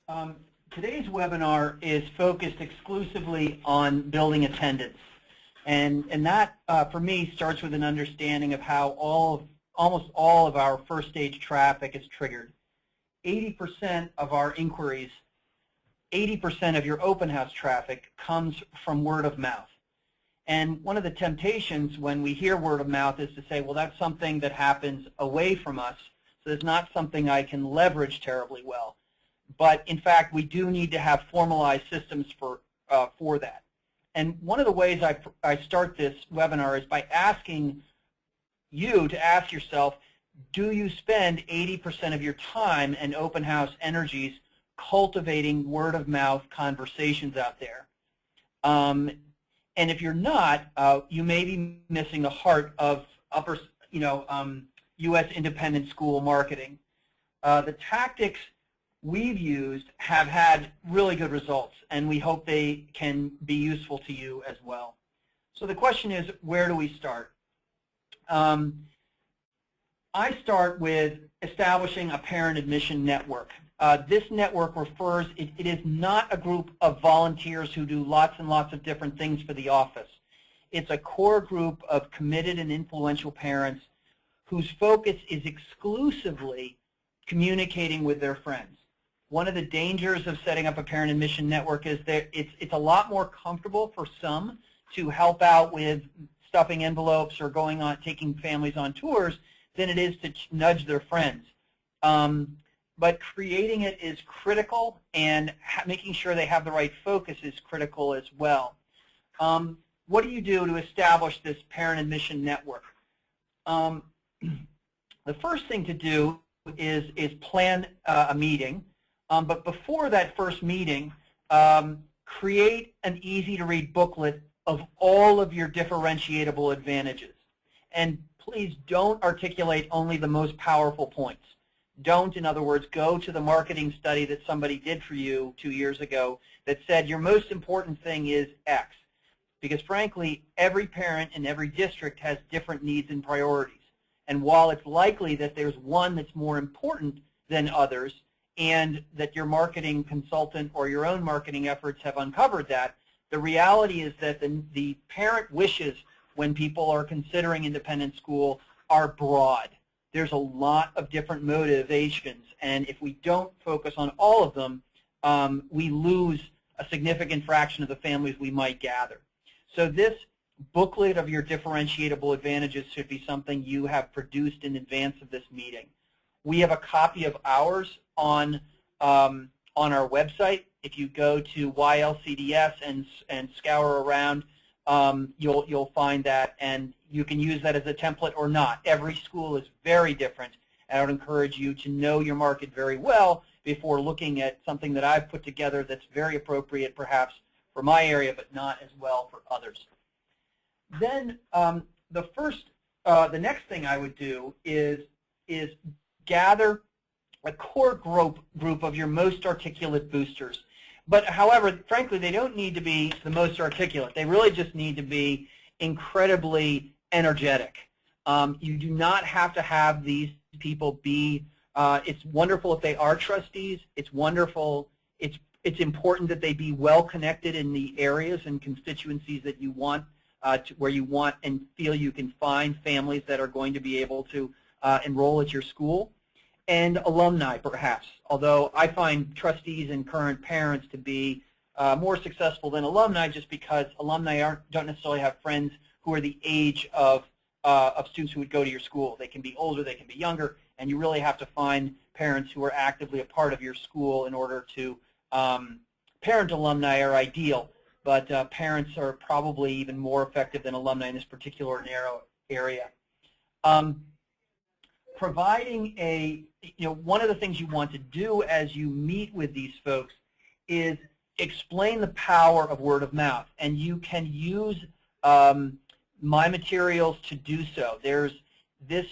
Today's webinar is focused exclusively on building attendance. And that, for me, starts with an understanding of how almost all of our first stage traffic is triggered. 80% of our inquiries, 80% of your open house traffic comes from word of mouth. And one of the temptations when we hear word of mouth is to say, well, that's something that happens away from us, so it's not something I can leverage terribly well. But in fact, we do need to have formalized systems for that. And one of the ways I start this webinar is by asking you to ask yourself, do you spend 80% of your time and open house energies cultivating word of mouth conversations out there? And if you're not, you may be missing the heart of U.S. independent school marketing. The tactics we've used have had really good results, and we hope they can be useful to you as well. So the question is, where do we start? I start with establishing a parent admission network. This network it is not a group of volunteers who do lots and lots of different things for the office. It's a core group of committed and influential parents whose focus is exclusively communicating with their friends. One of the dangers of setting up a parent admission network is that it's a lot more comfortable for some to help out with stuffing envelopes or taking families on tours than it is to nudge their friends. But creating it is critical, and making sure they have the right focus is critical as well. What do you do to establish this parent admission network? The first thing to do is plan a meeting. But before that first meeting, create an easy-to-read booklet of all of your differentiatable advantages. And please don't articulate only the most powerful points. Don't, in other words, go to the marketing study that somebody did for you 2 years ago that said your most important thing is X. Because frankly, every parent in every district has different needs and priorities. And while it's likely that there's one that's more important than others, and that your marketing consultant or your own marketing efforts have uncovered that, the reality is that the parent wishes when people are considering independent school are broad. There's a lot of different motivations, and if we don't focus on all of them, we lose a significant fraction of the families we might gather. So this booklet of your differentiatable advantages should be something you have produced in advance of this meeting. We have a copy of ours on our website. If you go to YLCDS and scour around, you'll find that, and you can use that as a template or not. Every school is very different, and I would encourage you to know your market very well before looking at something that I've put together that's very appropriate perhaps for my area, but not as well for others. Then the next thing I would do is gather a core group of your most articulate boosters. But however, frankly, they don't need to be the most articulate. They really just need to be incredibly energetic. You do not have to have these people be, it's wonderful if they are trustees. It's wonderful, it's important that they be well connected in the areas and constituencies that you want, where you want and feel you can find families that are going to be able to enroll at your school. And alumni, perhaps, although I find trustees and current parents to be more successful than alumni, just because alumni don't necessarily have friends who are the age of students who would go to your school. They can be older, they can be younger, and you really have to find parents who are actively a part of your school in order to parent alumni are ideal, but parents are probably even more effective than alumni in this particular narrow area. Providing one of the things you want to do as you meet with these folks is explain the power of word of mouth, and you can use my materials to do so. There's this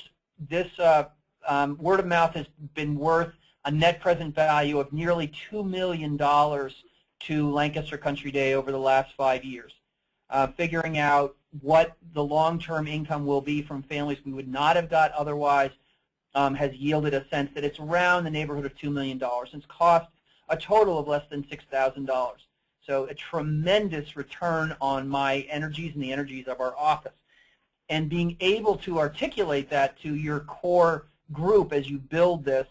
word of mouth has been worth a net present value of nearly $2 million to Lancaster Country Day over the last 5 years. Figuring out what the long-term income will be from families we would not have got otherwise has yielded a sense that it's around the neighborhood of $2 million. It's cost a total of less than $6,000. So a tremendous return on my energies and the energies of our office. And being able to articulate that to your core group as you build this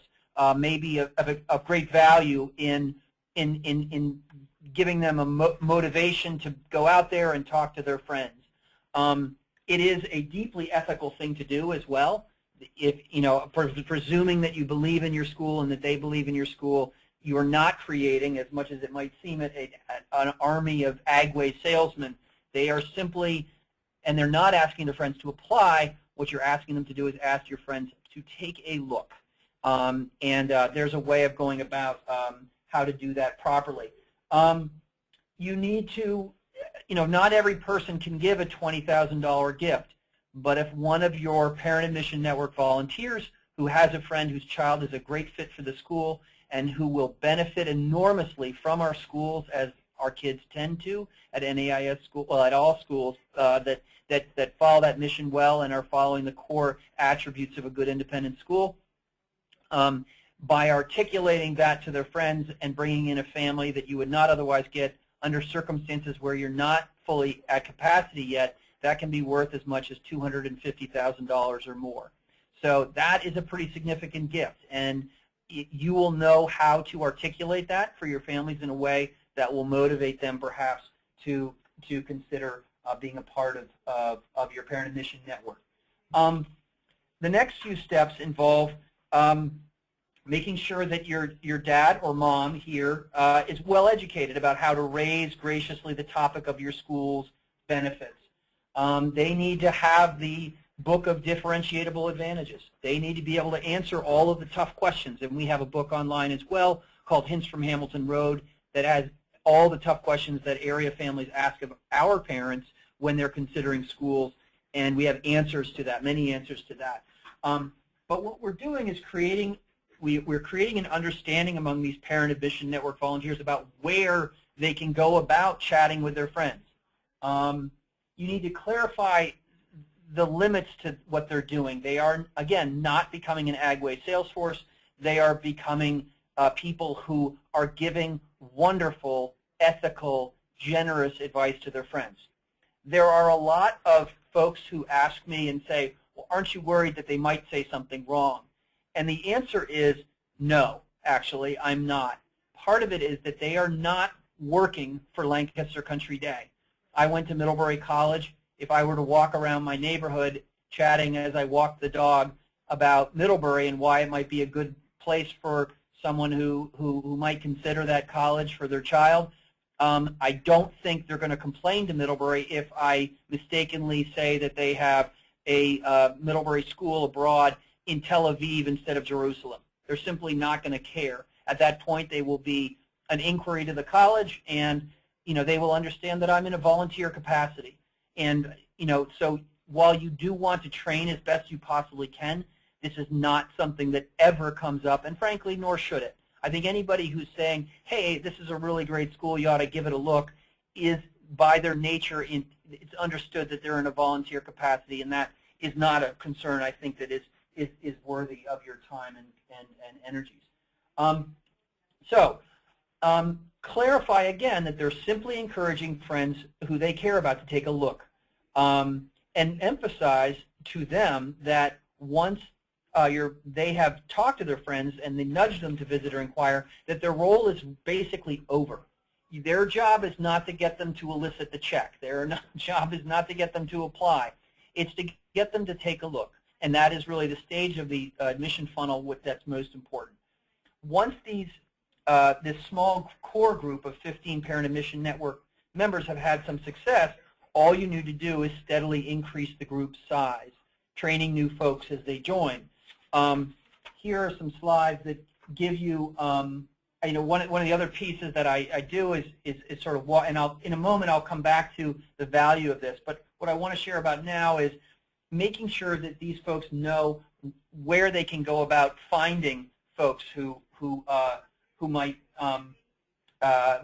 may be of great value in giving them a motivation to go out there and talk to their friends. It is a deeply ethical thing to do as well. If, presuming that you believe in your school and that they believe in your school, you are not creating, as much as it might seem, an army of Agway salesmen. They are simply, and they're not asking their friends to apply. What you're asking them to do is ask your friends to take a look. There's a way of going about how to do that properly. You need to, not every person can give a $20,000 gift. But if one of your Parent Admission Network volunteers who has a friend whose child is a great fit for the school and who will benefit enormously from our schools, as our kids tend to at NAIS school, well, at all schools that follow that mission well and are following the core attributes of a good independent school, by articulating that to their friends and bringing in a family that you would not otherwise get under circumstances where you're not fully at capacity yet, that can be worth as much as $250,000 or more. So that is a pretty significant gift, and you will know how to articulate that for your families in a way that will motivate them perhaps to consider being a part of your Parent Admission Network. The next few steps involve making sure that your dad or mom here is well educated about how to raise graciously the topic of your school's benefits. They need to have the book of differentiatable advantages. They need to be able to answer all of the tough questions, and we have a book online as well called Hints from Hamilton Road that has all the tough questions that area families ask of our parents when they're considering schools, and we have answers to that, many answers to that. But what we're doing is we're creating an understanding among these Parent Admission Network volunteers about where they can go about chatting with their friends. You need to clarify the limits to what they're doing. They are, again, not becoming an Agway sales force. They are becoming people who are giving wonderful, ethical, generous advice to their friends. There are a lot of folks who ask me and say, well, aren't you worried that they might say something wrong? And the answer is no, actually, I'm not. Part of it is that they are not working for Lancaster Country Day. I went to Middlebury College. If I were to walk around my neighborhood chatting as I walked the dog about Middlebury and why it might be a good place for someone who might consider that college for their child, I don't think they're going to complain to Middlebury if I mistakenly say that they have a Middlebury school abroad in Tel Aviv instead of Jerusalem. They're simply not going to care. At that point, they will be an inquiry to the college, and they will understand that I'm in a volunteer capacity. And so while you do want to train as best you possibly can, this is not something that ever comes up, and frankly, nor should it. I think anybody who's saying, hey, this is a really great school, you ought to give it a look, is by their nature, it's understood that they're in a volunteer capacity, and that is not a concern, I think, that is worthy of your time and energies. Clarify again that they're simply encouraging friends who they care about to take a look, and emphasize to them that once they have talked to their friends and they nudge them to visit or inquire, that their role is basically over. Their job is not to get them to elicit the check. Their job is not to get them to apply. It's to get them to take a look, and that is really the stage of the admission funnel that's most important. Once this small core group of 15 Parent Admission Network members have had some success, all you need to do is steadily increase the group size, training new folks as they join. Here are some slides that give you, one of the other pieces that I do is sort of, and in a moment I'll come back to the value of this, but what I want to share about now is making sure that these folks know where they can go about finding folks who might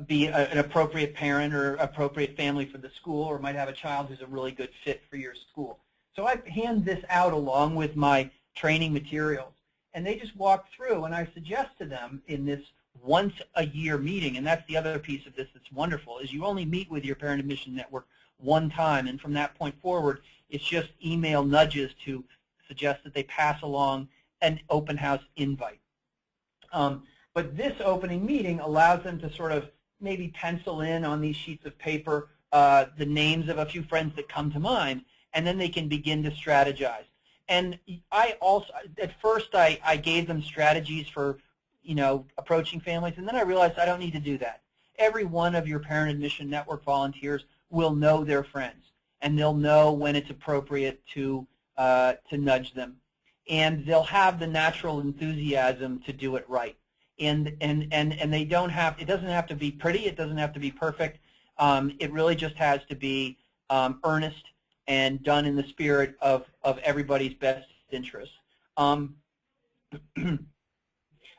be an appropriate parent or appropriate family for the school, or might have a child who's a really good fit for your school. So I hand this out along with my training materials, and they just walk through, and I suggest to them in this once a year meeting, and that's the other piece of this that's wonderful, is you only meet with your parent admission network one time, and from that point forward, it's just email nudges to suggest that they pass along an open house invite. But this opening meeting allows them to sort of maybe pencil in on these sheets of paper the names of a few friends that come to mind, and then they can begin to strategize. And I also, at first, I gave them strategies for, approaching families, and then I realized I don't need to do that. Every one of your parent admission network volunteers will know their friends, and they'll know when it's appropriate to nudge them, and they'll have the natural enthusiasm to do it right. And they don't have, it doesn't have to be pretty, it doesn't have to be perfect. It really just has to be earnest and done in the spirit of everybody's best interest.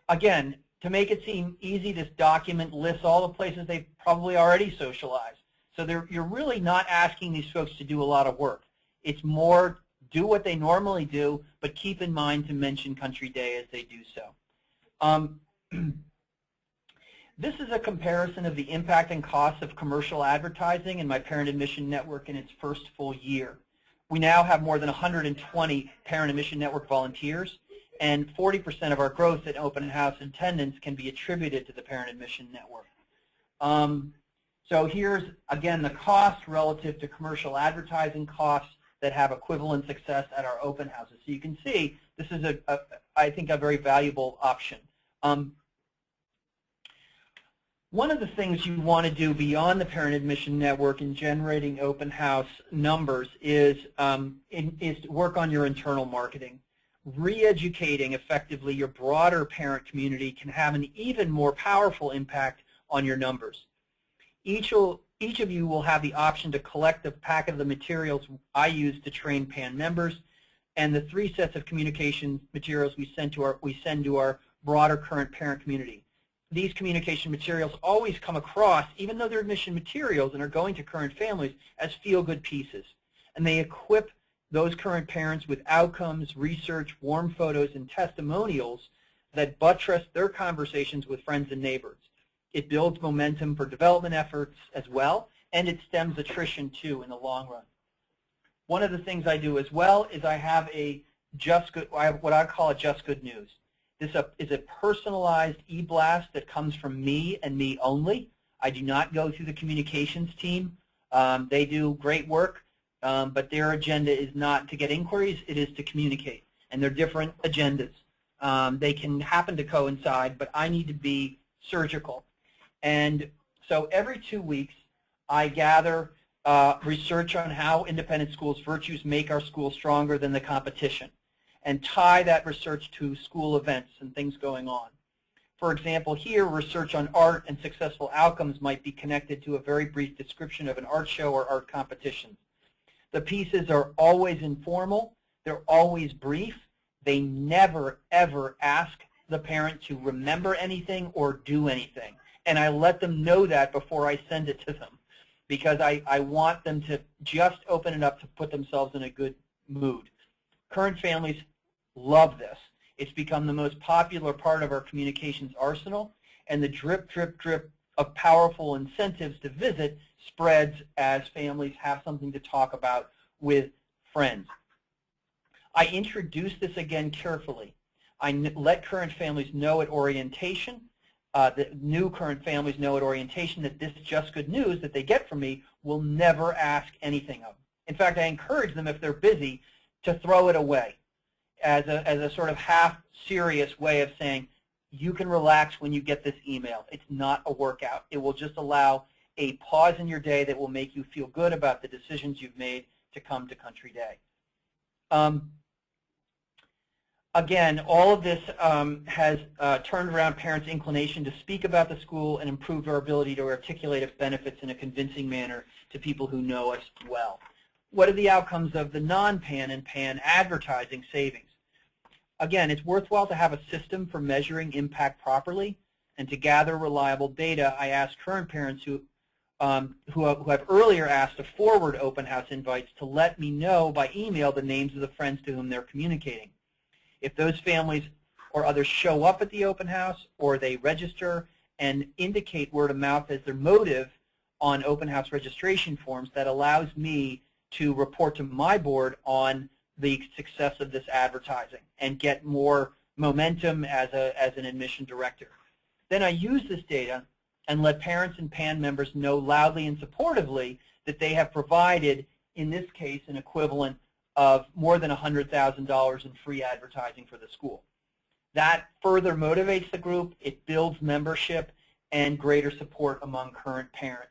Again, to make it seem easy, this document lists all the places they've probably already socialized. So you're really not asking these folks to do a lot of work. It's more do what they normally do, but keep in mind to mention Country Day as they do so. This is a comparison of the impact and costs of commercial advertising in my parent admission network in its first full year. We now have more than 120 parent admission network volunteers, and 40% of our growth in open house attendance can be attributed to the parent admission network. So here's, again, the cost relative to commercial advertising costs that have equivalent success at our open houses. So you can see this is, I think, a very valuable option. One of the things you want to do beyond the parent admission network in generating open house numbers is to work on your internal marketing. Re-educating effectively your broader parent community can have an even more powerful impact on your numbers. Each of you will have the option to collect a packet of the materials I use to train PAN members, and the 3 sets of communication materials we send to our broader current parent community. These communication materials always come across, even though they're admission materials and are going to current families, as feel-good pieces. And they equip those current parents with outcomes, research, warm photos, and testimonials that buttress their conversations with friends and neighbors. It builds momentum for development efforts as well, and it stems attrition too in the long run. One of the things I do as well is I have what I call a Just Good News. This is a personalized e-blast that comes from me and me only. I do not go through the communications team. They do great work, but their agenda is not to get inquiries, it is to communicate. And they're different agendas. They can happen to coincide, but I need to be surgical. And so every 2 weeks, I gather research on how independent schools' virtues make our schools stronger than the competition, and tie that research to school events and things going on. For example, here, research on art and successful outcomes might be connected to a very brief description of an art show or art competition. The pieces are always informal, they're always brief, they never, ever ask the parent to remember anything or do anything. And I let them know that before I send it to them, because I want them to just open it up to put themselves in a good mood. Current families love this. It's become the most popular part of our communications arsenal, and the drip, drip, drip of powerful incentives to visit spreads as families have something to talk about with friends. I introduce this again carefully. I let current families know at orientation, the new current families know at orientation that this Just Good News that they get from me will never ask anything of them. In fact, I encourage them, if they're busy, to throw it away as a sort of half-serious way of saying, you can relax when you get this email. It's not a workout. It will just allow a pause in your day that will make you feel good about the decisions you've made to come to Country Day. Again, all of this has turned around parents' inclination to speak about the school and improved our ability to articulate its benefits in a convincing manner to people who know us well. What are the outcomes of the non-PAN and PAN advertising savings? Again, it's worthwhile to have a system for measuring impact properly, and to gather reliable data, I ask current parents who have earlier asked to forward open house invites to let me know by email the names of the friends to whom they're communicating. If those families or others show up at the open house, or they register and indicate word of mouth as their motive on open house registration forms, that allows me to report to my board on the success of this advertising and get more momentum as an admission director. Then I use this data and let parents and PAN members know loudly and supportively that they have provided, in this case, an equivalent of more than $100,000 in free advertising for the school. That further motivates the group, it builds membership and greater support among current parents.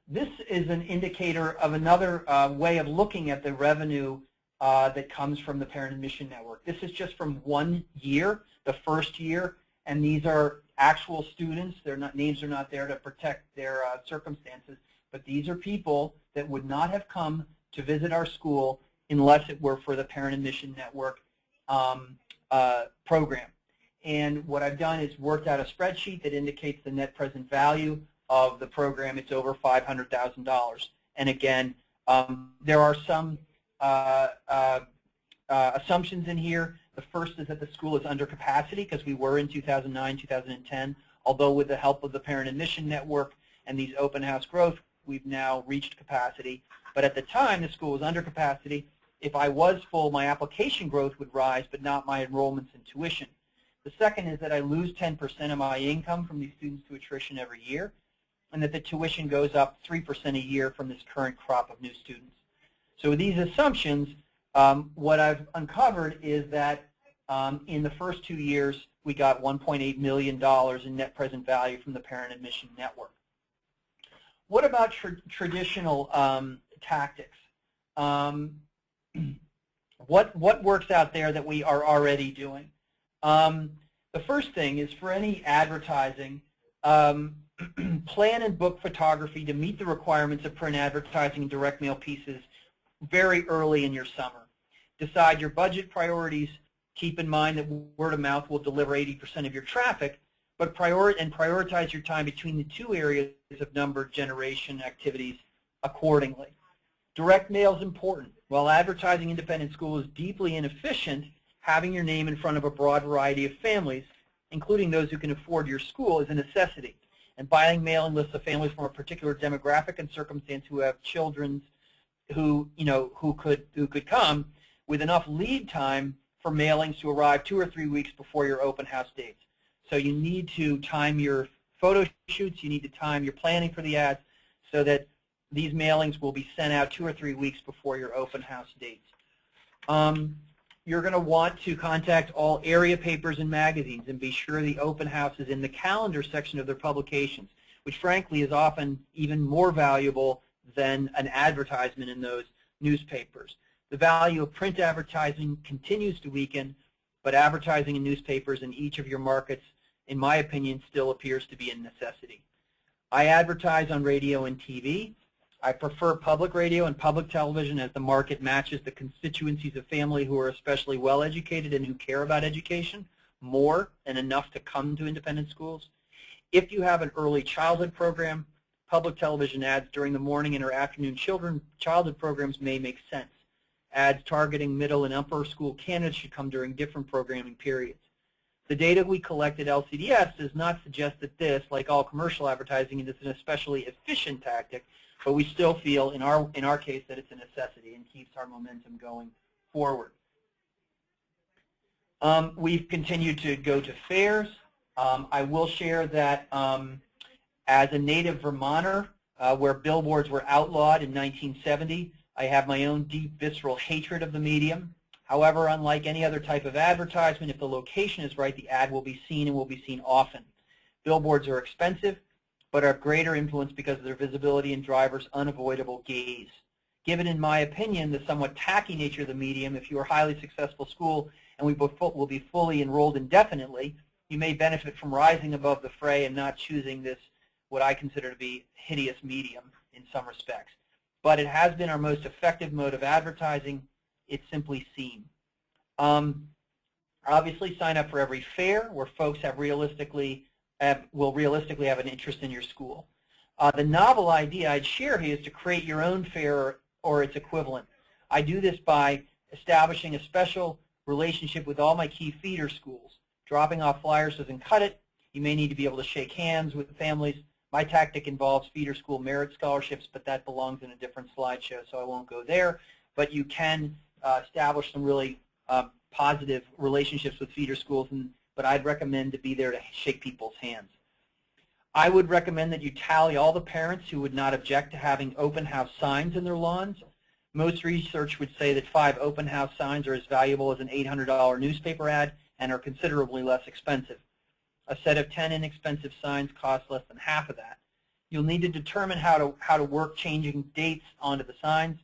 This is an indicator of another way of looking at the revenue that comes from the Parent Admission Network. This is just from 1 year, the first year, and these are actual students. Names are not there to protect their circumstances, but these are people that would not have come to visit our school unless it were for the Parent Admission Network program. And what I've done is worked out a spreadsheet that indicates the net present value of the program. It's over $500,000. And again, there are some assumptions in here. The first is that the school is under capacity, because we were in 2009, 2010. Although with the help of the Parent Admission Network and these open house growth, we've now reached capacity. But at the time, the school was under capacity. If I was full, my application growth would rise, but not my enrollments and tuition. The second is that I lose 10% of my income from these students to attrition every year, and that the tuition goes up 3% a year from this current crop of new students. So with these assumptions, what I've uncovered is that in the first 2 years, we got $1.8 million in net present value from the Parent Admission Network. What about traditional tactics? What works out there that we are already doing? The first thing is, for any advertising, plan and book photography to meet the requirements of print advertising and direct mail pieces very early in your summer. Decide your budget priorities. Keep in mind that word of mouth will deliver 80% of your traffic, but prioritize your time between the two areas of number generation activities accordingly. Direct mail is important. While advertising independent school is deeply inefficient, having your name in front of a broad variety of families, including those who can afford your school, is a necessity. And buying mailing lists of families from a particular demographic and circumstance who have children who could come with enough lead time for mailings to arrive 2 or 3 weeks before your open house dates. So you need to time your photo shoots, you need to time your planning for the ads so that these mailings will be sent out 2 or 3 weeks before your open house dates. You're going to want to contact all area papers and magazines and be sure the open house is in the calendar section of their publications, which frankly is often even more valuable than an advertisement in those newspapers. The value of print advertising continues to weaken, but advertising in newspapers in each of your markets, in my opinion, still appears to be a necessity. I advertise on radio and TV. I prefer public radio and public television as the market matches the constituencies of family who are especially well educated and who care about education more and enough to come to independent schools. If you have an early childhood program, public television ads during the morning and or afternoon childhood programs may make sense. Ads targeting middle and upper school candidates should come during different programming periods. The data we collect at LCDS does not suggest that this, like all commercial advertising, is an especially efficient tactic, but we still feel in our case that it's a necessity and keeps our momentum going forward. We've continued to go to fairs. I will share that as a native Vermonter, where billboards were outlawed in 1970, I have my own deep visceral hatred of the medium. However, unlike any other type of advertisement, if the location is right, the ad will be seen and will be seen often. Billboards are expensive, but are of greater influence because of their visibility and drivers' unavoidable gaze. Given, in my opinion, the somewhat tacky nature of the medium, if you are a highly successful school and we will be fully enrolled indefinitely, you may benefit from rising above the fray and not choosing this, what I consider to be hideous medium in some respects. But it has been our most effective mode of advertising. It's simply seen. Obviously, sign up for every fair where folks will realistically have an interest in your school. The novel idea I'd share here is to create your own fair or its equivalent. I do this by establishing a special relationship with all my key feeder schools. Dropping off flyers doesn't cut it. You may need to be able to shake hands with families. My tactic involves feeder school merit scholarships, but that belongs in a different slideshow, so I won't go there. But you can establish some really positive relationships with feeder schools, but I'd recommend to be there to shake people's hands. I would recommend that you tally all the parents who would not object to having open house signs in their lawns. Most research would say that 5 open house signs are as valuable as an $800 newspaper ad and are considerably less expensive. A set of 10 inexpensive signs costs less than half of that. You'll need to determine how to work changing dates onto the signs.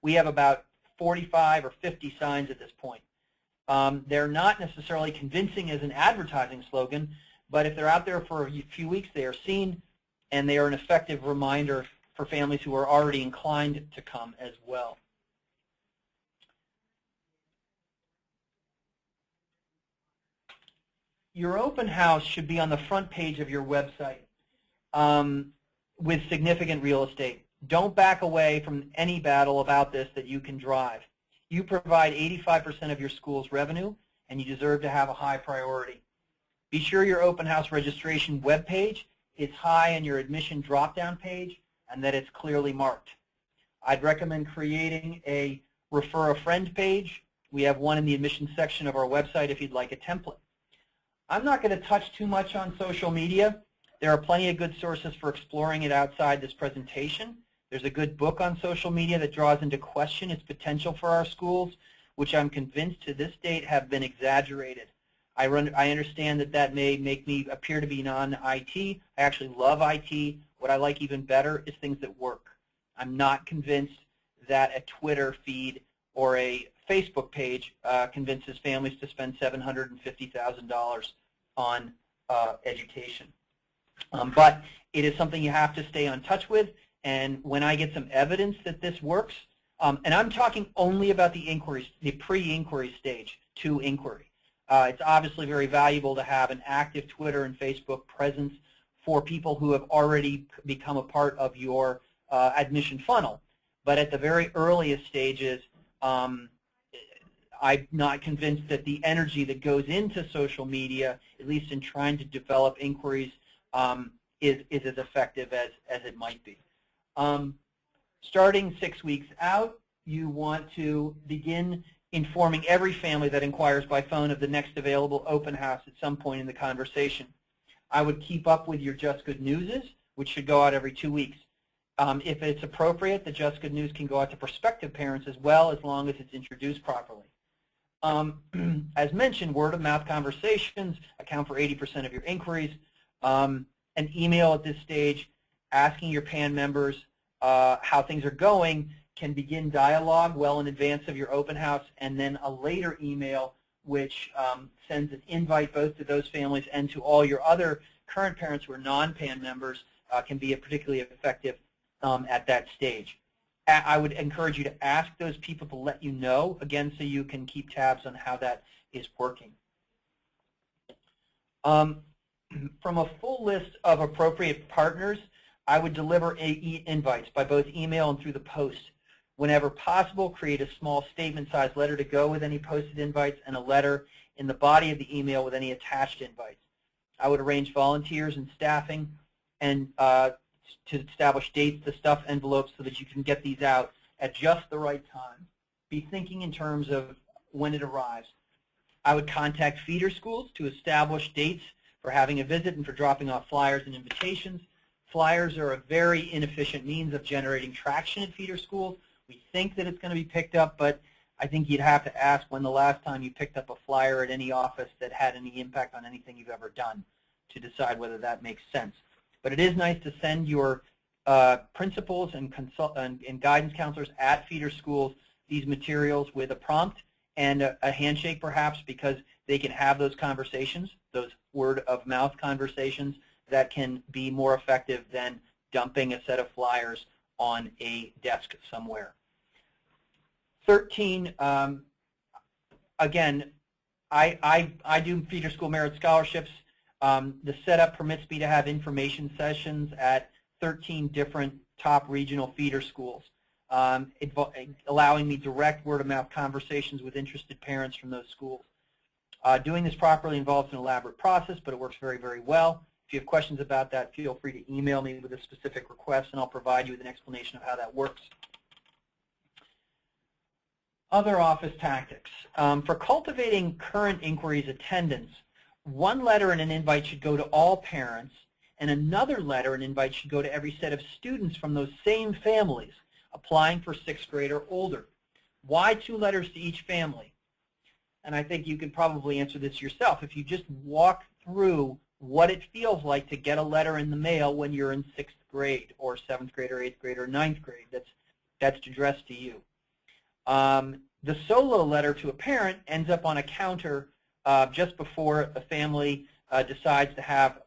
We have about 45 or 50 signs at this point. They're not necessarily convincing as an advertising slogan, but if they're out there for a few weeks, they are seen, and they are an effective reminder for families who are already inclined to come as well. Your open house should be on the front page of your website with significant real estate. Don't back away from any battle about this that you can drive. You provide 85% of your school's revenue, and you deserve to have a high priority. Be sure your open house registration webpage is high in your admission drop-down page and that it's clearly marked. I'd recommend creating a refer a friend page. We have one in the admissions section of our website if you'd like a template. I'm not going to touch too much on social media. There are plenty of good sources for exploring it outside this presentation. There's a good book on social media that draws into question its potential for our schools, which I'm convinced to this date have been exaggerated. I understand that may make me appear to be non-IT. I actually love IT. What I like even better is things that work. I'm not convinced that a Twitter feed or a Facebook page convinces families to spend $750,000 on education. But it is something you have to stay in touch with, and when I get some evidence that this works, and I'm talking only about the inquiries, the pre-inquiry stage to inquiry. It's obviously very valuable to have an active Twitter and Facebook presence for people who have already become a part of your admission funnel. But at the very earliest stages, I'm not convinced that the energy that goes into social media, at least in trying to develop inquiries, is as effective as it might be. Starting 6 weeks out, you want to begin informing every family that inquires by phone of the next available open house at some point in the conversation. I would keep up with your Just Good Newses, which should go out every 2 weeks. If it's appropriate, the Just Good News can go out to prospective parents as well, as long as it's introduced properly. As mentioned, word-of-mouth conversations account for 80% of your inquiries. An email at this stage asking your PAN members how things are going can begin dialogue well in advance of your open house, and then a later email which sends an invite both to those families and to all your other current parents who are non-PAN members can be particularly effective at that stage. I would encourage you to ask those people to let you know, again, so you can keep tabs on how that is working. From a full list of appropriate partners, I would deliver invites by both email and through the post. Whenever possible, create a small statement-sized letter to go with any posted invites and a letter in the body of the email with any attached invites. I would arrange volunteers and staffing and to establish dates to stuff envelopes so that you can get these out at just the right time. Be thinking in terms of when it arrives. I would contact feeder schools to establish dates for having a visit and for dropping off flyers and invitations. Flyers are a very inefficient means of generating traction at feeder schools. We think that it's going to be picked up, but I think you'd have to ask when the last time you picked up a flyer at any office that had any impact on anything you've ever done to decide whether that makes sense. But it is nice to send your principals and guidance counselors at feeder schools these materials with a prompt and a handshake perhaps, because they can have those conversations, those word-of-mouth conversations that can be more effective than dumping a set of flyers on a desk somewhere. 13, again, I do feeder school merit scholarships. The setup permits me to have information sessions at 13 different top regional feeder schools. allowing me direct word-of-mouth conversations with interested parents from those schools. Doing this properly involves an elaborate process, but it works very, very well. If you have questions about that, feel free to email me with a specific request, and I'll provide you with an explanation of how that works. Other office tactics. For cultivating current inquiries attendance, one letter and an invite should go to all parents, and another letter and invite should go to every set of students from those same families applying for 6th grade or older. Why 2 letters to each family? And I think you can probably answer this yourself. If you just walk through what it feels like to get a letter in the mail when you're in 6th grade or 7th grade or 8th grade or 9th grade, that's addressed to you. The solo letter to a parent ends up on a counter just before the family decides to have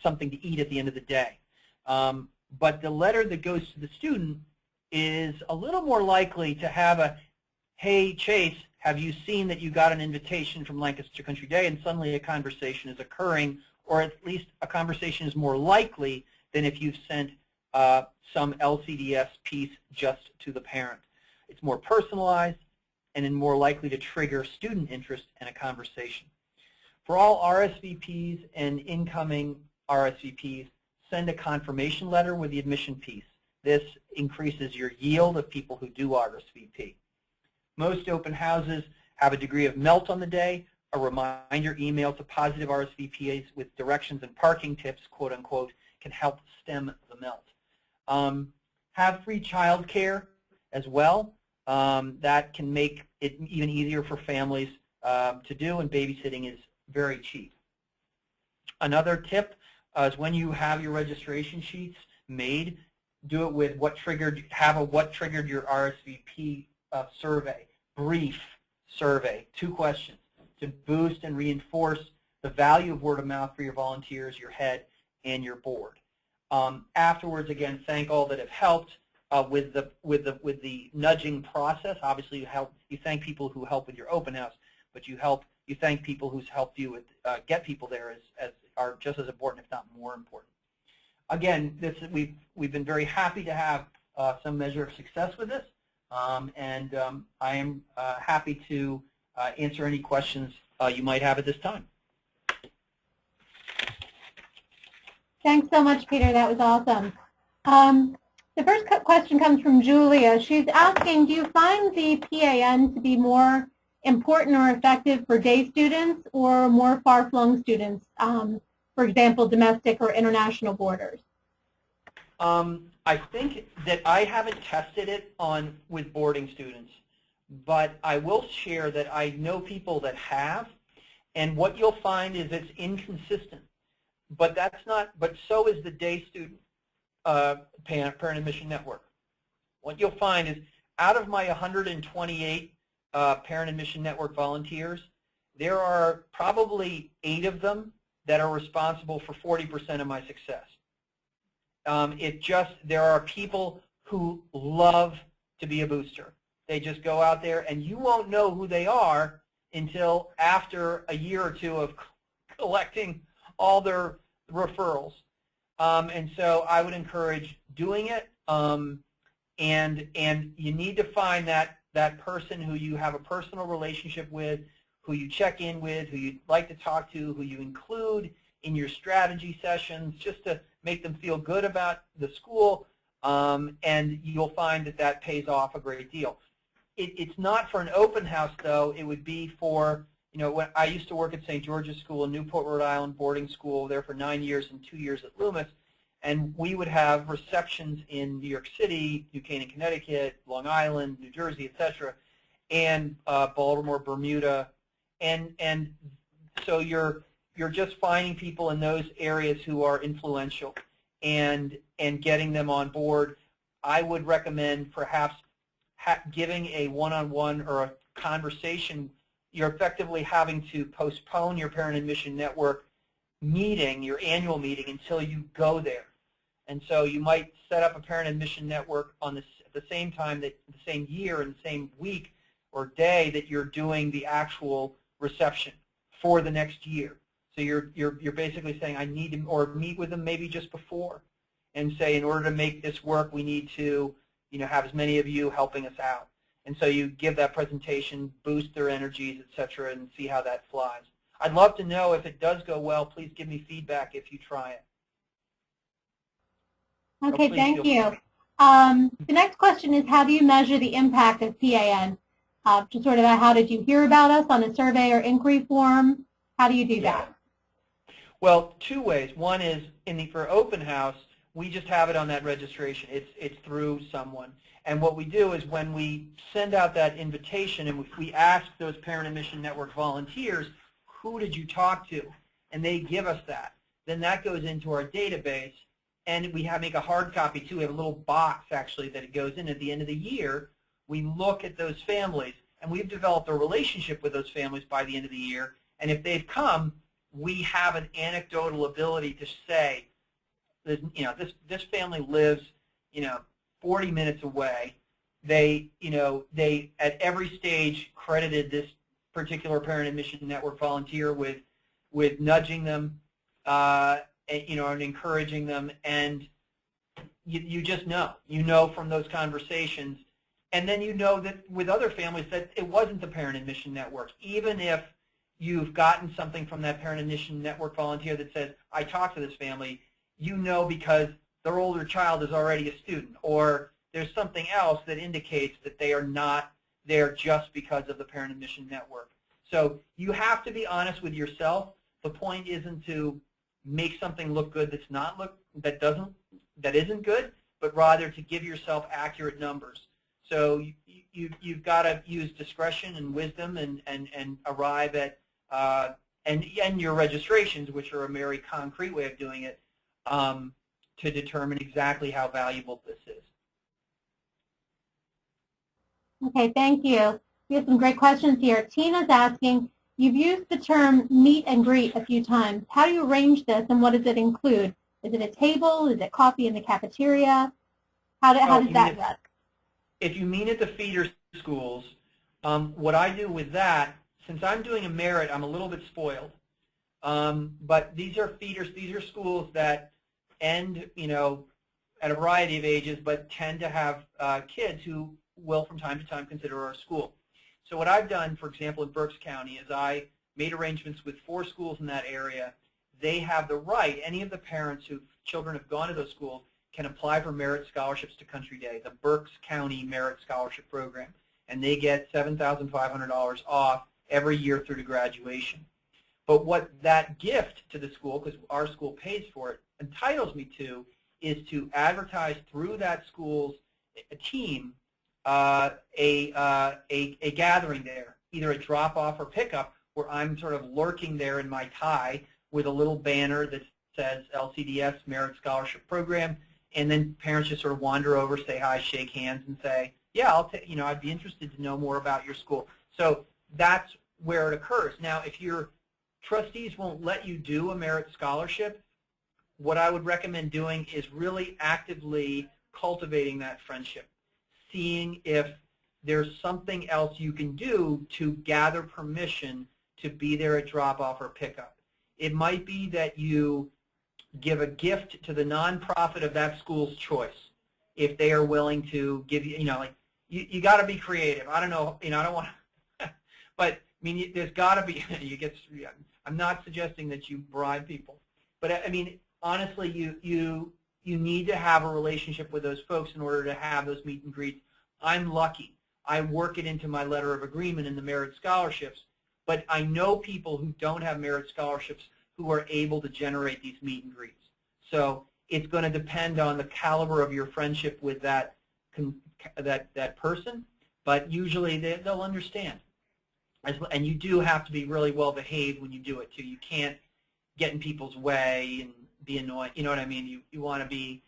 something to eat at the end of the day. But the letter that goes to the student is a little more likely to have a, hey, Chase, have you seen that you got an invitation from Lancaster Country Day? And suddenly a conversation is occurring, or at least a conversation is more likely than if you've sent some LCDS piece just to the parent. It's more personalized and more likely to trigger student interest in a conversation. For all RSVPs and incoming RSVPs, send a confirmation letter with the admission piece. This increases your yield of people who do RSVP. Most open houses have a degree of melt on the day. A reminder email to positive RSVPs with directions and parking tips, quote unquote, can help stem the melt. Have free child care as well. That can make it even easier for families to do, and babysitting is very cheap. Another tip is when you have your registration sheets made, do it with what triggered your RSVP survey, brief survey, 2 questions to boost and reinforce the value of word of mouth for your volunteers, your head, and your board. Afterwards, again, thank all that have helped with the nudging process. Obviously, you thank people who help with your open house, but you thank people who's helped you with get people there as are just as important, if not more important. Again, we've been very happy to have some measure of success with this, and I am happy to answer any questions you might have at this time. Thanks so much, Peter. That was awesome. The first question comes from Julia. She's asking, do you find the PAN to be more important or effective for day students or more far-flung students, for example, domestic or international boarders? I think that I haven't tested it with boarding students, but I will share that I know people that have, and what you'll find is it's inconsistent. But so is the day student parent admission network. What you'll find is out of my 128 parent admission network volunteers, there are probably 8 of them that are responsible for 40% of my success. There are people who love to be a booster. They just go out there, and you won't know who they are until after a year or 2 of collecting all their referrals. And so I would encourage doing it, and you need to find that person who you have a personal relationship with, who you check in with, who you'd like to talk to, who you include in your strategy sessions, just to make them feel good about the school, and you'll find that pays off a great deal. It's not for an open house, though. It would be for, when I used to work at St. George's School in Newport, Rhode Island, boarding school there for 9 years and 2 years at Loomis, and we would have receptions in New York City, New Canaan, Connecticut, Long Island, New Jersey, etc., and Baltimore, Bermuda, and so you're just finding people in those areas who are influential and getting them on board. I would recommend perhaps giving a one-on-one or a conversation. You're effectively having to postpone your parent admission network meeting, your annual meeting, until you go there. And so you might set up a parent admission network at the same time, the same year and the same week or day that you're doing the actual reception for the next year. So you're basically saying, I need to, or meet with them maybe just before and say, in order to make this work, we need to have as many of you helping us out. And so you give that presentation, boost their energies, etc., and see how that flies. I'd love to know if it does go well. Please give me feedback if you try it. Okay, thank you. The next question is, how do you measure the impact of PAN? Just sort of how did you hear about us on a survey or inquiry form? How do you do that? Well, two ways. One is for open house, we just have it on that registration. It's through someone. And what we do is when we send out that invitation and we ask those Parent Admission Network volunteers, who did you talk to? And they give us that. Then that goes into our database, and we make a hard copy too. We have a little box actually that it goes in at the end of the year. We look at those families, and we've developed a relationship with those families by the end of the year. And if they've come, we have an anecdotal ability to say, this family lives, 40 minutes away. They at every stage credited this particular Parent Admission Network volunteer with nudging them, and encouraging them, and you just know from those conversations, and then that with other families that it wasn't the Parent Admission Network, even if you've gotten something from that Parent Admission Network volunteer that says, I talked to this family, because their older child is already a student, or there's something else that indicates that they are not there just because of the Parent Admission Network. So you have to be honest with yourself. The point isn't to make something look good that isn't good, but rather to give yourself accurate numbers. So you've got to use discretion and wisdom and arrive at and your registrations, which are a very concrete way of doing it, to determine exactly how valuable this is. Okay, thank you. We have some great questions here. Tina's asking, you've used the term meet and greet a few times. How do you arrange this, and what does it include? Is it a table? Is it coffee in the cafeteria? How does that work? If you mean at the feeder schools, what I do with that, since I'm doing a merit, I'm a little bit spoiled. But these are feeders. These are schools that end, at a variety of ages, but tend to have kids who will from time to time consider our school. So what I've done, for example, in Berks County, is I made arrangements with 4 schools in that area. They have the right, any of the parents whose children have gone to those schools can apply for merit scholarships to Country Day, the Berks County Merit Scholarship Program. And they get $7,500 off every year through to graduation. But what that gift to the school, because our school pays for it, entitles me to, is to advertise through that school's team a gathering there, either a drop-off or pickup, where I'm sort of lurking there in my tie with a little banner that says LCDS Merit Scholarship Program, and then parents just sort of wander over, say hi, shake hands, and say, yeah, I'd be interested to know more about your school. So that's where it occurs. Now, if your trustees won't let you do a merit scholarship, what I would recommend doing is really actively cultivating that friendship, seeing if there's something else you can do to gather permission to be there at drop-off or pickup. It might be that you give a gift to the nonprofit of that school's choice, if they are willing to give you, you got to be creative. I don't know, I don't want to, but I mean, there's got to be, I'm not suggesting that you bribe people, but I mean, honestly, you need to have a relationship with those folks in order to have those meet and greets. I'm lucky. I work it into my letter of agreement in the merit scholarships, but I know people who don't have merit scholarships who are able to generate these meet and greets. So it's going to depend on the caliber of your friendship with that person, but usually they'll understand. And you do have to be really well behaved when you do it too. You can't get in people's way and be annoying. You know what I mean? You want to be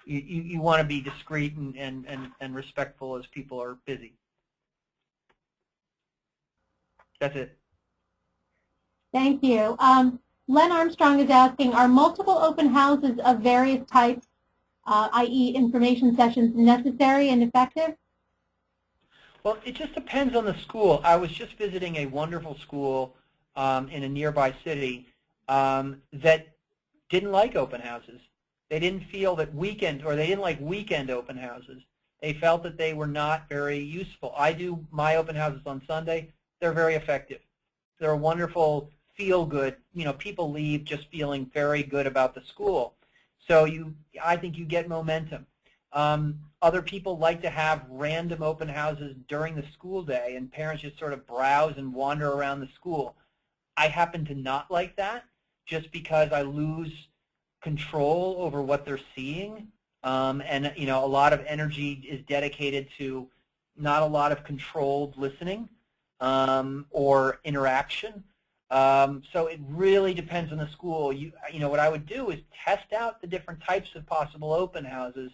you want to be discreet and respectful as people are busy. That's it. Thank you. Len Armstrong is asking, are multiple open houses of various types, i.e. information sessions, necessary and effective? Well, it just depends on the school. I was just visiting a wonderful school in a nearby city that didn't like open houses. They didn't feel that they didn't like weekend open houses. They felt that they were not very useful. I do my open houses on Sunday. They're very effective. They're a wonderful feel-good. People leave just feeling very good about the school. So I think you get momentum. Other people like to have random open houses during the school day, and parents just sort of browse and wander around the school. I happen to not like that, just because I lose control over what they're seeing, and a lot of energy is dedicated to not a lot of controlled listening or interaction. So it really depends on the school. What I would do is test out the different types of possible open houses,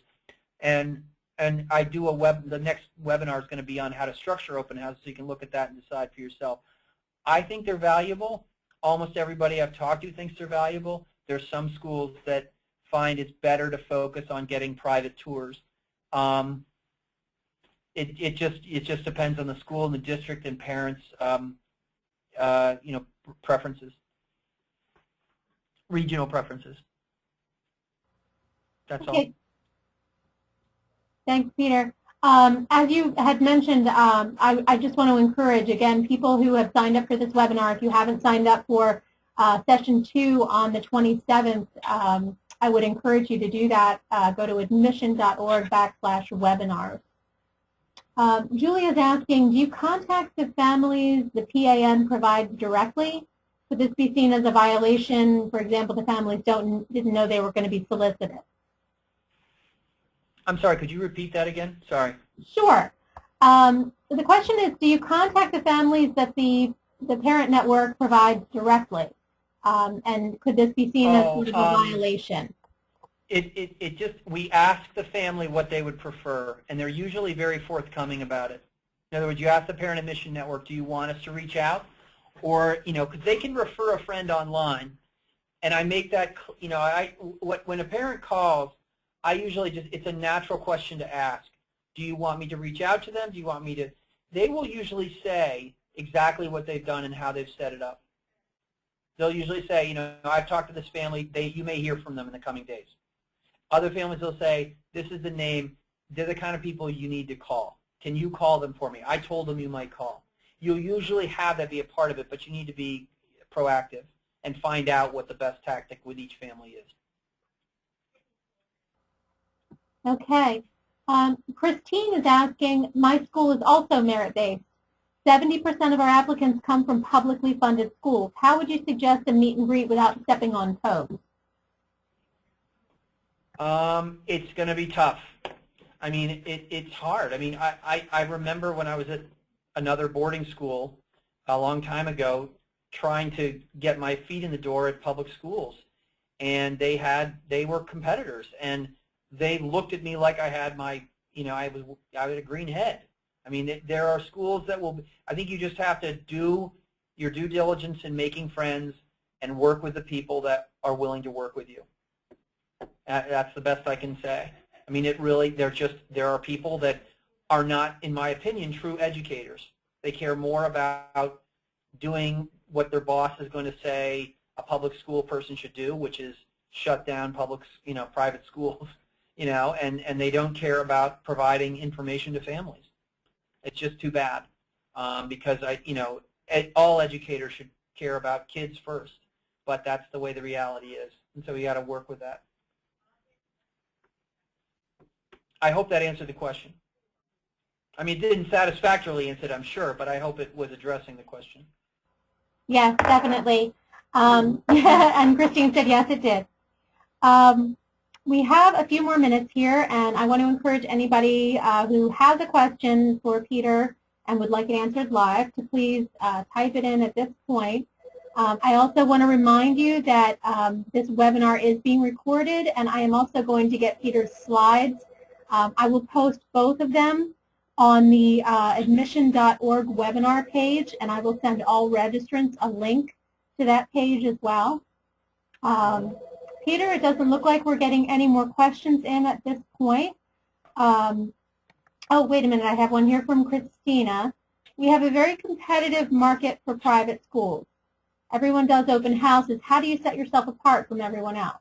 and I do the next webinar is going to be on how to structure open houses, so you can look at that and decide for yourself. I think they're valuable. Almost everybody I've talked to thinks they're valuable. There's some schools that find it's better to focus on getting private tours. It just depends on the school and the district and parents' preferences, regional preferences. That's okay. all. Thanks, Peter. As you had mentioned, I just want to encourage, again, people who have signed up for this webinar, if you haven't signed up for session 2 on the 27th, I would encourage you to do that. Go to admission.org/webinars. Julia's asking, do you contact the families the PAN provides directly? Could this be seen as a violation? For example, the families didn't know they were going to be solicited. I'm sorry, could you repeat that again? Sorry. Sure. The question is, do you contact the families that the parent network provides directly? And could this be seen as sort of a violation? We ask the family what they would prefer, and they're usually very forthcoming about it. In other words, you ask the parent admission network, do you want us to reach out? Or, because they can refer a friend online, and I make that, when a parent calls, I usually it's a natural question to ask. Do you want me to reach out to them? Do you want me to? They will usually say exactly what they've done and how they've set it up. They'll usually say, I've talked to this family. You may hear from them in the coming days. Other families will say, this is the name. They're the kind of people you need to call. Can you call them for me? I told them you might call. You'll usually have that be a part of it, but you need to be proactive and find out what the best tactic with each family is. Okay. Christine is asking, my school is also merit-based. 70% of our applicants come from publicly funded schools. How would you suggest a meet and greet without stepping on toes? It's going to be tough. I mean, it's hard. I mean, I remember when I was at another boarding school a long time ago trying to get my feet in the door at public schools. And they were competitors. And they looked at me like I had I had a green head. I mean, there are schools that I think you just have to do your due diligence in making friends and work with the people that are willing to work with you. That's the best I can say. I mean, there are people that are not, in my opinion, true educators. They care more about doing what their boss is going to say a public school person should do, which is shut down private schools. And they don't care about providing information to families. It's just too bad, because all educators should care about kids first, but that's the way the reality is, and so we got to work with that. I hope that answered the question. I mean, it didn't satisfactorily answer it, I'm sure, but I hope it was addressing the question. Yes, definitely. And Christine said yes, it did. We have a few more minutes here, and I want to encourage anybody who has a question for Peter and would like it answered live to please type it in at this point. I also want to remind you that this webinar is being recorded, and I am also going to get Peter's slides. I will post both of them on the admission.org webinar page, and I will send all registrants a link to that page as well. Peter, it doesn't look like we're getting any more questions in at this point. Oh, wait a minute. I have one here from Christina. We have a very competitive market for private schools. Everyone does open houses. How do you set yourself apart from everyone else?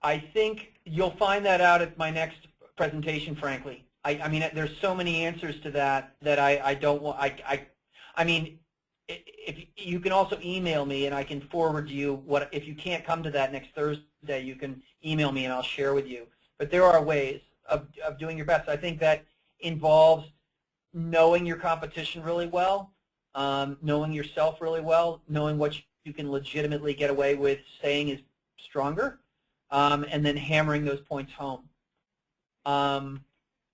I think you'll find that out at my next presentation, frankly. I mean, there's so many answers to that I don't want, I mean, if you can also email me and I can forward you what, if you can't come to that next Thursday, you can email me and I'll share with you. But there are ways of doing your best. I think that involves knowing your competition really well, knowing yourself really well, knowing what you can legitimately get away with saying is stronger, and then hammering those points home.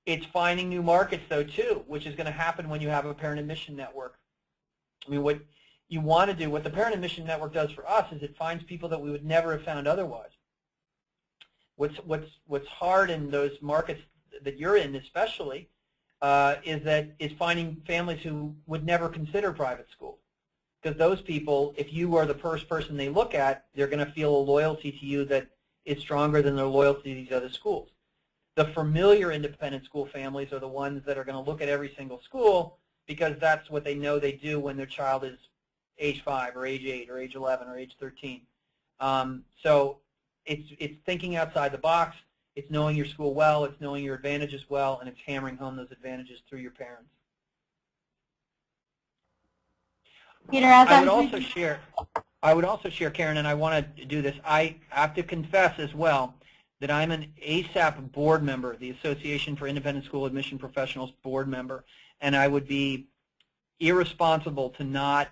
It's finding new markets, though, too, which is going to happen when you have a parent admission network. I mean, what you want to do, what the parent admission network does for us is it finds people that we would never have found otherwise. What's hard in those markets that you're in, especially, is finding families who would never consider private school. Because those people, if you are the first person they look at, they're going to feel a loyalty to you that is stronger than their loyalty to these other schools. The familiar independent school families are the ones that are going to look at every single school because that's what they know they do when their child is age 5 or age 8 or age 11 or age 13. So it's thinking outside the box, it's knowing your school well, it's knowing your advantages well, and it's hammering home those advantages through your parents. Peter, I would also share, Karen, and I want to do this. I have to confess as well that I'm an ASAP board member, the Association for Independent School Admission Professionals board member, and I would be irresponsible to not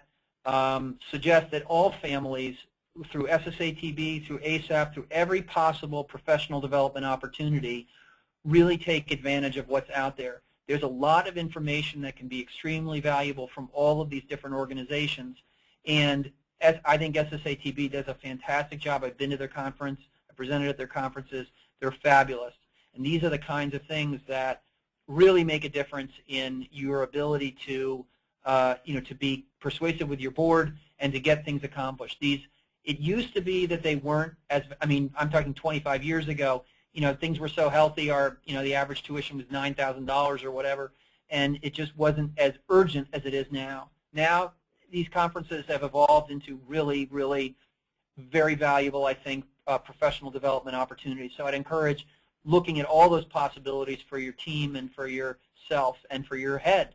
suggest that all families, through SSATB, through ASAP, through every possible professional development opportunity, really take advantage of what's out there. There's a lot of information that can be extremely valuable from all of these different organizations, and I think SSATB does a fantastic job. I've been to their conference. I presented at their conferences. They're fabulous, and these are the kinds of things that really make a difference in your ability to, to be persuasive with your board and to get things accomplished. It used to be that they weren't as, I mean, I'm talking 25 years ago, things were so healthy, the average tuition was $9,000 or whatever, and it just wasn't as urgent as it is now. Now, these conferences have evolved into really, really very valuable, I think, professional development opportunities. So I'd encourage looking at all those possibilities for your team and for yourself and for your head,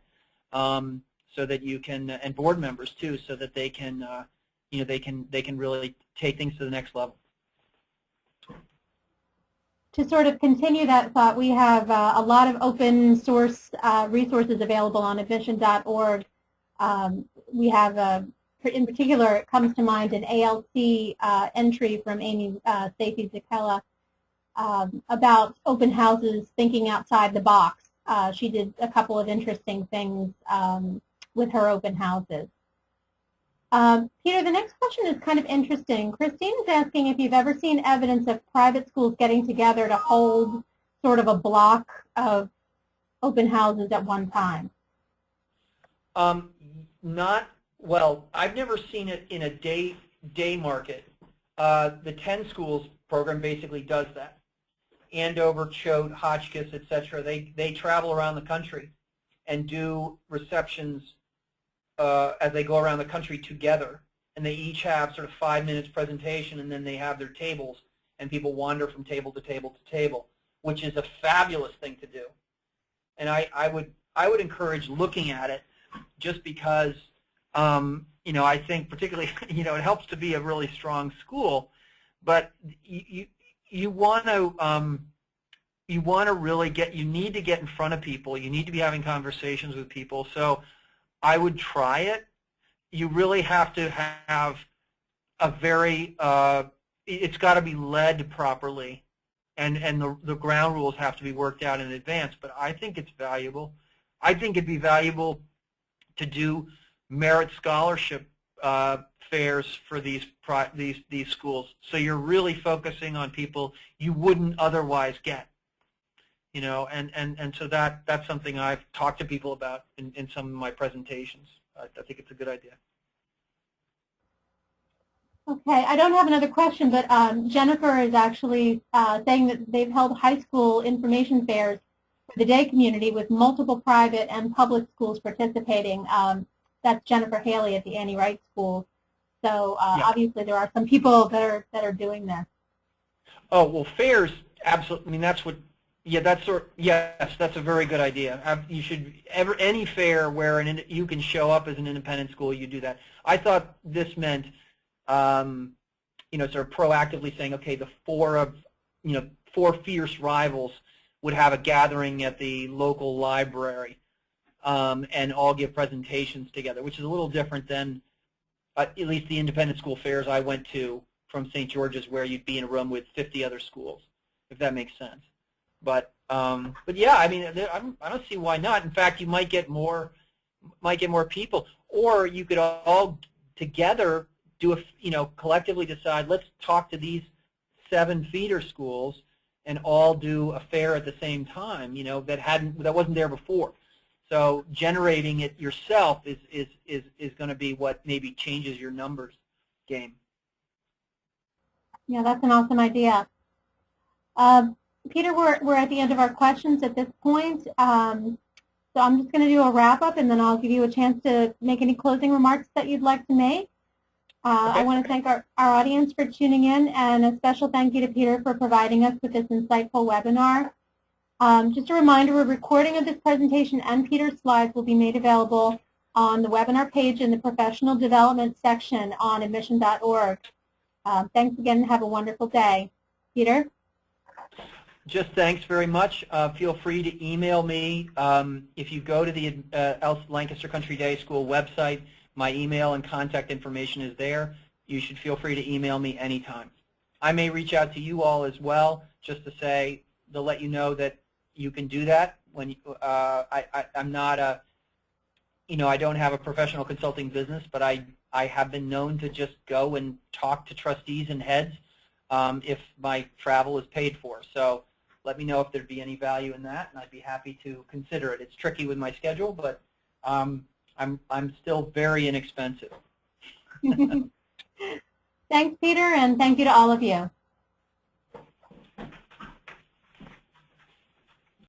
so that you can, and board members too, so that they can, they can really take things to the next level. To sort of continue that thought, we have a lot of open source resources available on admission.org. We have, in particular, it comes to mind an ALC entry from Amy Stacey Zakella about open houses thinking outside the box. She did a couple of interesting things with her open houses. Peter, the next question is kind of interesting. Christine is asking if you've ever seen evidence of private schools getting together to hold sort of a block of open houses at one time. Well, I've never seen it in a day market. The 10 schools program basically does that. Andover, Choate, Hotchkiss, etc. They travel around the country and do receptions as they go around the country together, and they each have sort of 5 minutes presentation, and then they have their tables, and people wander from table to table to table, which is a fabulous thing to do. And I would encourage looking at it, just because I think particularly it helps to be a really strong school, but you want to really you need to get in front of people. You need to be having conversations with people. So I would try it. You really have to have a very, it's got to be led properly, and the ground rules have to be worked out in advance, but I think it's valuable. I think it'd be valuable to do merit scholarship fairs for these schools, so you're really focusing on people you wouldn't otherwise get. And so that's something I've talked to people about in some of my presentations. I think it's a good idea. Okay, I don't have another question, but Jennifer is actually saying that they've held high school information fairs for the day community with multiple private and public schools participating. That's Jennifer Haley at the Annie Wright School. So Yeah. obviously there are some people that are doing this. Oh, well, fairs, absolutely. I mean, that's what. Yeah, yes, that's a very good idea. You should any fair where you can show up as an independent school, you do that. I thought this meant, sort of proactively saying, okay, the four fierce rivals would have a gathering at the local library, and all give presentations together, which is a little different than at least the independent school fairs I went to from St. George's, where you'd be in a room with 50 other schools, if that makes sense. But yeah, I mean, I don't see why not. In fact, you might get more people, or you could all together do collectively decide, let's talk to these 7 feeder schools and all do a fair at the same time, that wasn't there before. So generating it yourself is going to be what maybe changes your numbers game. Yeah, that's an awesome idea. Peter, we're at the end of our questions at this point. So I'm just going to do a wrap-up, and then I'll give you a chance to make any closing remarks that you'd like to make. Okay. I want to thank our audience for tuning in, and a special thank you to Peter for providing us with this insightful webinar. Just a reminder, a recording of this presentation and Peter's slides will be made available on the webinar page in the professional development section on admission.org. Thanks again, and have a wonderful day. Peter? Just thanks very much. Feel free to email me. If you go to the Lancaster Country Day School website, my email and contact information is there. You should feel free to email me anytime. I may reach out to you all as well, just to let you know that you can do that. When I'm not I don't have a professional consulting business, but I have been known to just go and talk to trustees and heads if my travel is paid for. So let me know if there'd be any value in that, and I'd be happy to consider it. It's tricky with my schedule, but I'm still very inexpensive. Thanks, Peter, and thank you to all of you.